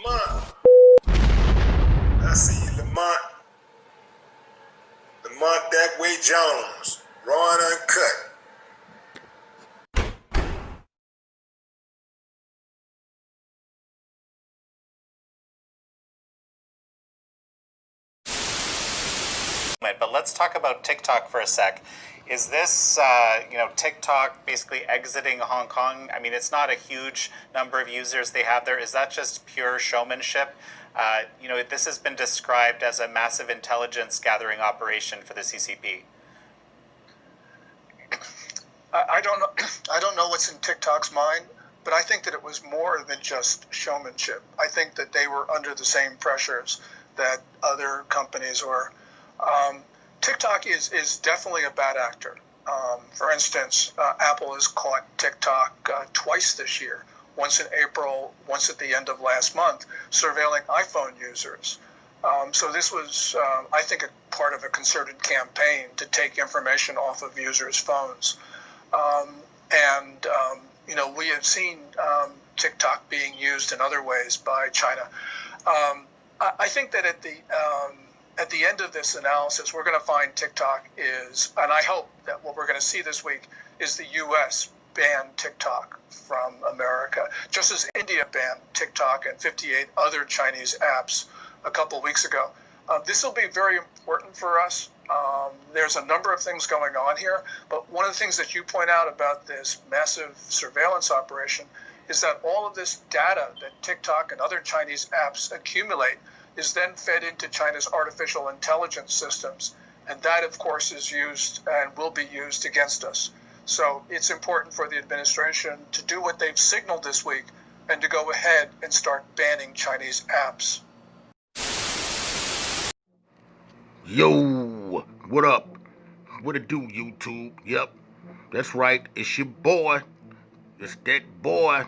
Lamont. I see you, Lamont. Lamont Datway Jones, raw and uncut. But let's talk about TikTok for a sec. Is this, TikTok basically exiting Hong Kong? I mean, it's not a huge number of users they have there. Is that just pure showmanship? This has been described as a massive intelligence gathering operation for the CCP. I don't know. I don't know what's in TikTok's mind, but I think that it was more than just showmanship. I think that they were under the same pressures that other companies were. TikTok is definitely a bad actor. For instance, Apple has caught TikTok twice this year, once in April, once at the end of last month, surveilling iPhone users. So this was, I think, a part of a concerted campaign to take information off of users' phones. We have seen TikTok being used in other ways by China. I think that at the end of this analysis, we're going to find TikTok is, and I hope that what we're going to see this week is the U.S. ban TikTok from America, just as India banned TikTok and 58 other Chinese apps a couple of weeks ago. This will be very important for us. There's a number of things going on here, but one of the things that you point out about this massive surveillance operation is that all of this data that TikTok and other Chinese apps accumulate is then fed into China's artificial intelligence systems. And that, of course, is used and will be used against us. So it's important for the administration to do what they've signaled this week and to go ahead and start banning Chinese apps. Yo, what up? What it do, YouTube? Yep, that's right. It's your boy. It's that boy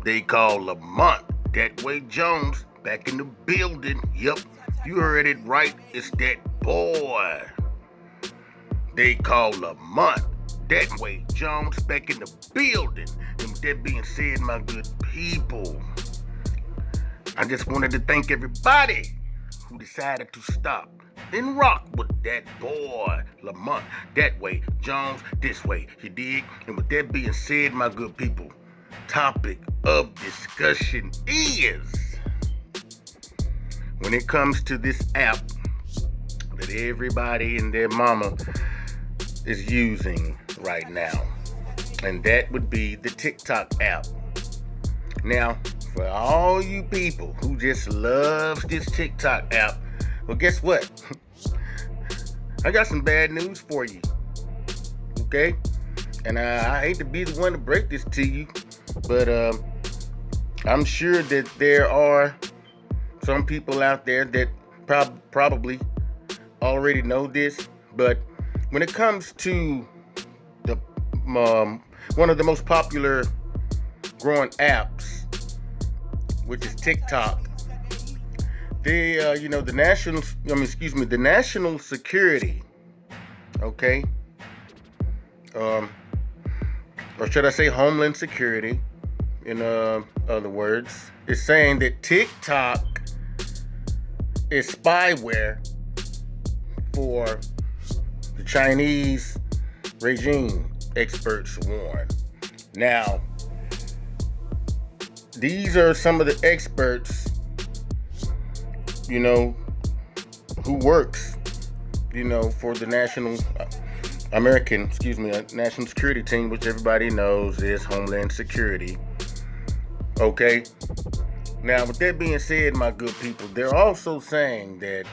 they call Lamont Datway Jones back in the building. Yep, you heard it right. It's that boy they call Lamont Datway Jones back in the building. And with that being said, my good people, I just wanted to thank everybody who decided to stop and rock with that boy, Lamont Datway Jones, this way, you dig? And with that being said, my good people, topic of discussion is, when it comes to this app that everybody and their mama is using right now, and that would be the TikTok app. Now, for all you people who just loves this TikTok app, well, guess what? I got some bad news for you, okay? And I hate to be the one to break this to you, but I'm sure that there are some people out there that probably already know this, but when it comes to the one of the most popular growing apps, which is TikTok, the national security, okay, or should I say Homeland Security, in other words, is saying that TikTok is spyware for the Chinese regime, experts warn. Now, these are some of the experts, who works, for the national security team, which everybody knows is Homeland Security. Okay? Now, with that being said, my good people, they're also saying that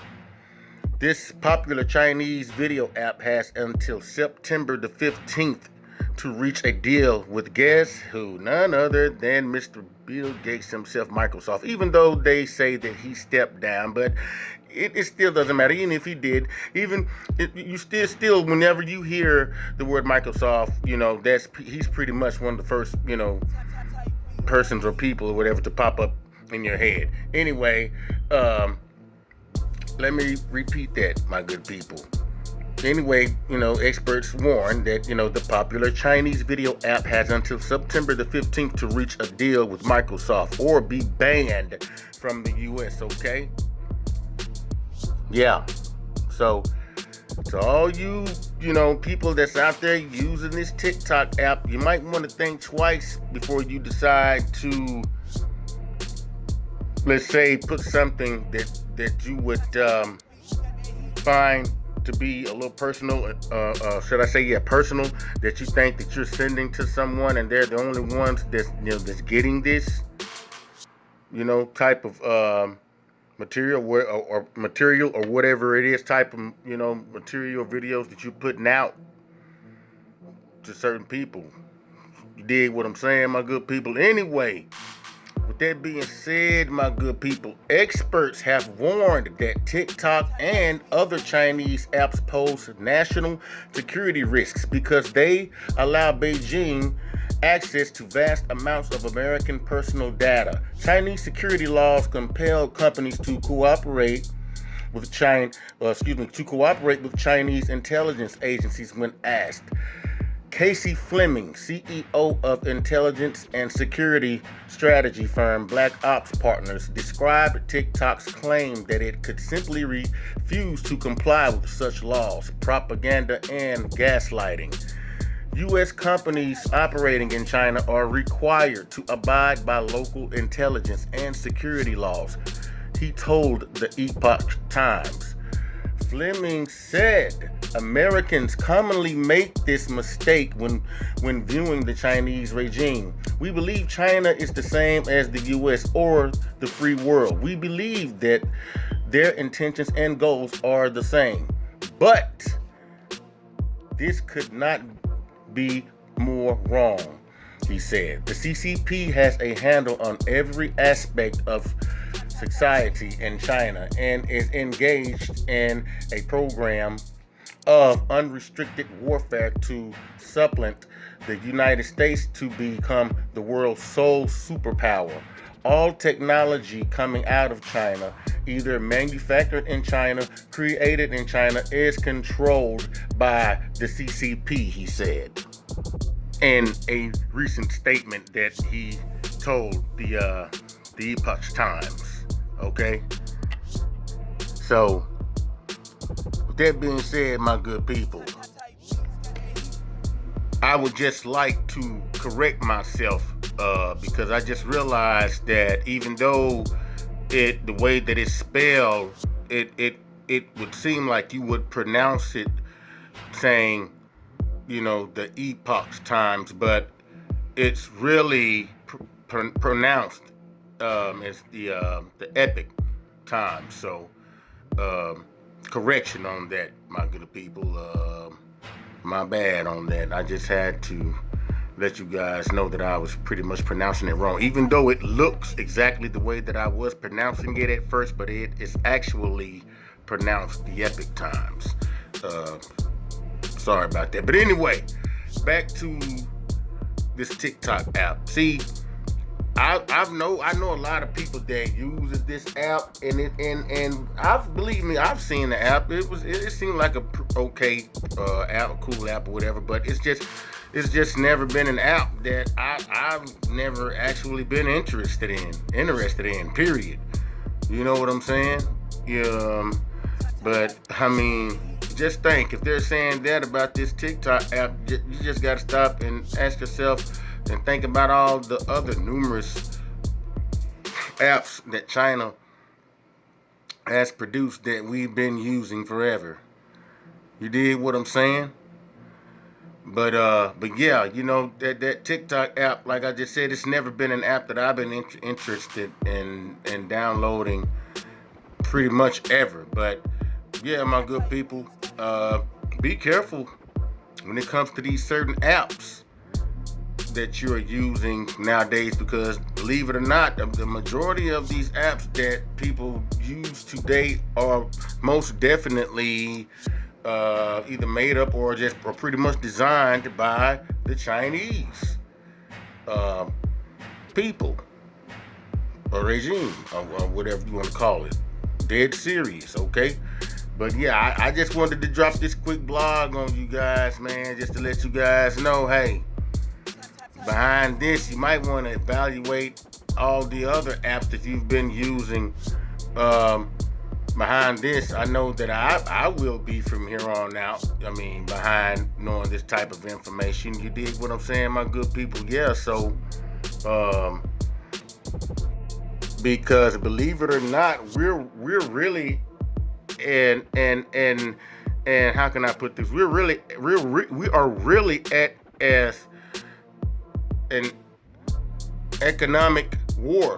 this popular Chinese video app has until September the 15th to reach a deal with, guess who? None other than Mr. Bill Gates himself, Microsoft. Even though they say that he stepped down, but it still doesn't matter. Even if he did, you still whenever you hear the word Microsoft, he's pretty much one of the first, persons or people or whatever to pop up in your head. Anyway, let me repeat that, my good people. anyway, experts warn that, the popular Chinese video app has until September the 15th to reach a deal with Microsoft or be banned from the US, okay? Yeah. So, to all you, people that's out there using this TikTok app, you might want to think twice before you decide to, let's say, put something that you would find to be a little personal, should I say, personal, that you think that you're sending to someone and they're the only ones that's getting this, type of material or material or whatever it is, type of material videos that you're putting out to certain people. You dig what I'm saying, my good people? Anyway, with that being said, my good people, experts have warned that TikTok and other Chinese apps pose national security risks because they allow Beijing access to vast amounts of American personal data. Chinese security laws compel companies to cooperate with Chinese intelligence agencies when asked. Casey Fleming, CEO of intelligence and security strategy firm Black Ops Partners, described TikTok's claim that it could simply refuse to comply with such laws, propaganda, and gaslighting. U.S. companies operating in China are required to abide by local intelligence and security laws, he told the Epoch Times. Fleming said Americans commonly make this mistake when viewing the Chinese regime. We believe China is the same as the U.S. or the free world. We believe that their intentions and goals are the same. But this could not be more wrong, he said. The CCP has a handle on every aspect of society in China and is engaged in a program of unrestricted warfare to supplant the United States to become the world's sole superpower. All technology coming out of China, either manufactured in China, created in China, is controlled by the CCP, he said, in a recent statement that he told the Epoch Times. Okay? So, with that being said, my good people, I would just like to correct myself because I just realized that even though the way that it's spelled, it would seem like you would pronounce it saying, the Epoch Times, but it's really pronounced as the Epic Times. So correction on that, my good people. My bad on that. I just had to let you guys know that I was pretty much pronouncing it wrong, even though it looks exactly the way that I was pronouncing it at first, but it is actually pronounced the Epic Times. Sorry about that. But anyway, back to this TikTok app. See, I know a lot of people that uses this app, and believe me, I've seen the app. It seemed like a okay app, a cool app or whatever, but it's just never been an app that I've never actually been interested in. Period. You know what I'm saying? Yeah. But I mean, just think, if they're saying that about this TikTok app, you just got to stop and ask yourself and think about all the other numerous apps that China has produced that we've been using forever. You dig what I'm saying? But yeah, that TikTok app, like I just said, it's never been an app that I've been interested in downloading pretty much ever. But yeah, my good people, be careful when it comes to these certain apps that you're using nowadays, because believe it or not, the majority of these apps that people use today are most definitely either made up or pretty much designed by the Chinese people or regime or whatever you want to call it. Dead serious, okay? But yeah, I just wanted to drop this quick blog on you guys, man, just to let you guys know, hey, behind this, you might want to evaluate all the other apps that you've been using. Behind this, I know that I will be from here on out. I mean, behind knowing this type of information. You dig what I'm saying, my good people? Yeah, so, because believe it or not, we're really, and how can I put this? We are really at as an economic war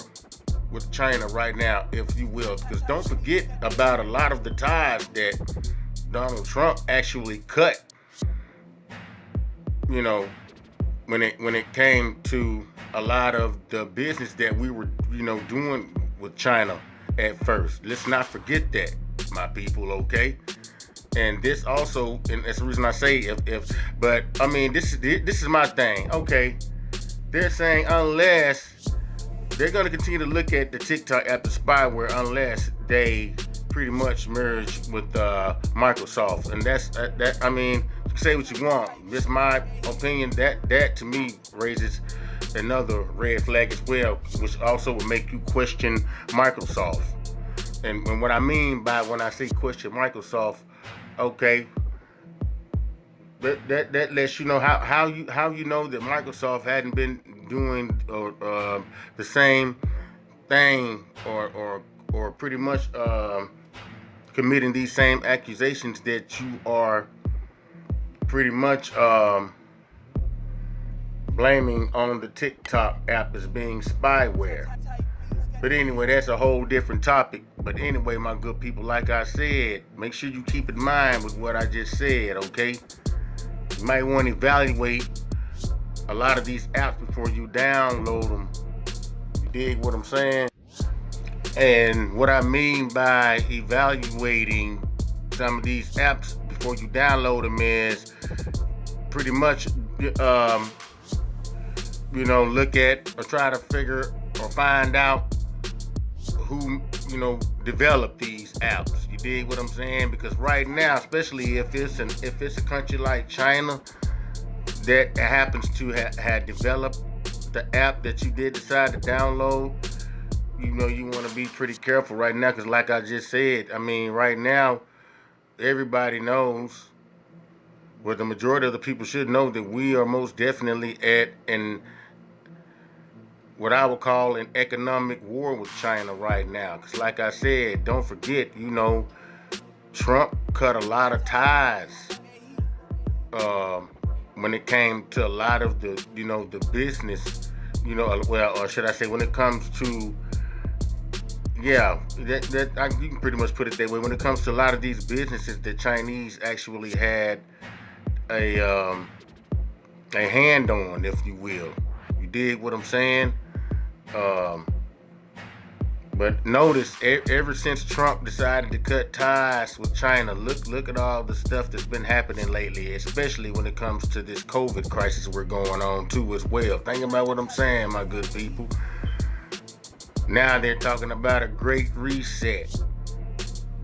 with China right now, if you will, because don't forget about a lot of the ties that Donald Trump actually cut, you know, when it came to a lot of the business that we were, you know, doing with China at first. Let's not forget that, my people, okay? And this also, and that's the reason I say but I mean, this is my thing, okay? They're saying unless they're going to continue to look at the TikTok app, the Spyware, unless they pretty much merge with Microsoft. And that's that. I mean, you can say what you want. Just my opinion. That to me raises another red flag as well, which also would make you question Microsoft. And what I mean by when I say question Microsoft, okay, that lets you know how you know that Microsoft hadn't been doing the same thing or pretty much committing these same accusations that you are pretty much blaming on the TikTok app as being spyware. But anyway, that's a whole different topic. But anyway, my good people, like I said, make sure you keep in mind with what I just said, okay? You might want to evaluate a lot of these apps before you download them. You dig what I'm saying? And what I mean by evaluating some of these apps before you download them is pretty much, you know, look at or try to figure or find out who, you know, developed these apps. You dig what I'm saying? Because right now, especially if it's a country like China that happens to have developed the app that you did decide to download, you know, you want to be pretty careful right now, because like I just said, I mean, right now everybody knows, well, the majority of the people should know, that we are most definitely at what I would call an economic war with China right now. Because like I said, don't forget, you know, Trump cut a lot of ties when it came to a lot of the, you know, the business, you know, well, or should I say, when it comes to, yeah, you can pretty much put it that way. When it comes to a lot of these businesses, the Chinese actually had a hand on, if you will. You dig what I'm saying? But notice, ever since Trump decided to cut ties with China, look at all the stuff that's been happening lately, especially when it comes to this COVID crisis we're going on too as well. Think about what I'm saying, my good people. Now they're talking about a great reset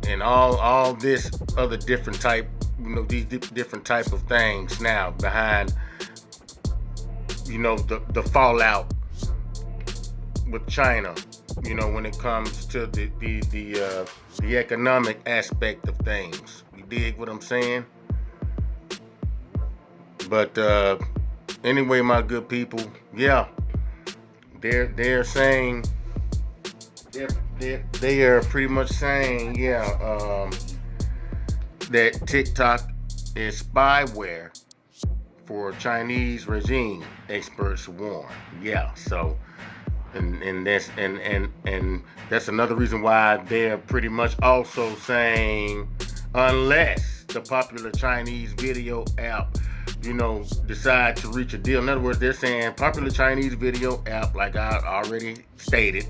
and all this other different type, you know, these different type of things now behind, you know, the fallout with China, you know, when it comes to the economic aspect of things. You dig what I'm saying? But anyway, my good people, yeah, they're saying, they are pretty much saying, yeah, that TikTok is spyware for Chinese regime, experts warn. Yeah, so and that's another reason why they're pretty much also saying, unless the popular Chinese video app, you know, decide to reach a deal. In other words, they're saying popular Chinese video app, like I already stated,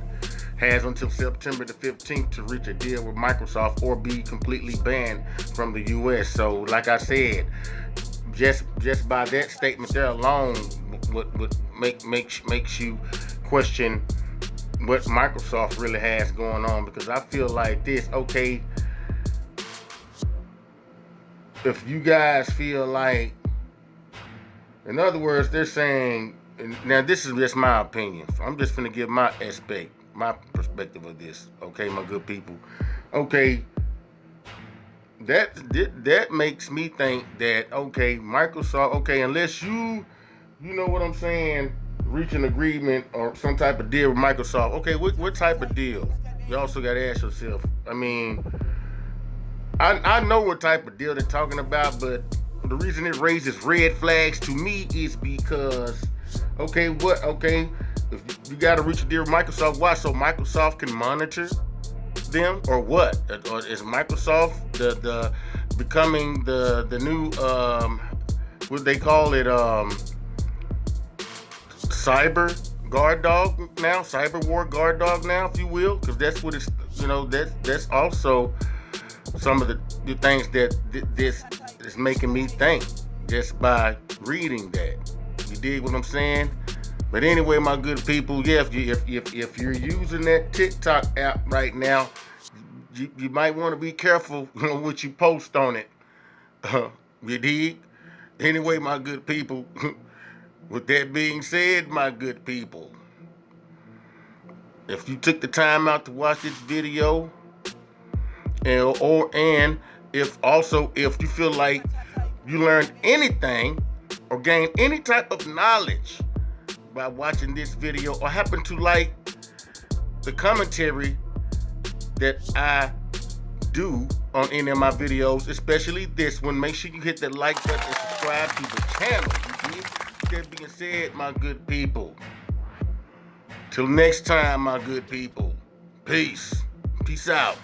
has until September the 15th to reach a deal with Microsoft or be completely banned from the U.S. So, like I said, just by that statement there alone would makes you question what Microsoft really has going on. Because I feel like this, okay, if you guys feel like, in other words, they're saying, now this is just my opinion. I'm just gonna give my perspective of this. Okay, my good people. Okay, that makes me think that, okay, Microsoft, okay, unless you know what I'm saying, reach an agreement or some type of deal with Microsoft. Okay, what type of deal? You also got to ask yourself. I mean, I know what type of deal they're talking about, but the reason it raises red flags to me is because, okay, if you got to reach a deal with Microsoft, why? So Microsoft can monitor them, or what? Or is Microsoft the becoming the new what they call it, cyber guard dog now, cyber war guard dog now, if you will, because that's what it's, that's also some of the things that this is making me think just by reading that. You dig what I'm saying? But anyway, my good people, yeah, if you're using that TikTok app right now, you might want to be careful, what you post on it. You dig? Anyway, my good people, with that being said, my good people, if you took the time out to watch this video, and if you feel like you learned anything or gained any type of knowledge by watching this video, or happen to like the commentary that I do on any of my videos, especially this one, make sure you hit that like button and subscribe to the channel. That being said, my good people, till next time, my good people, peace out.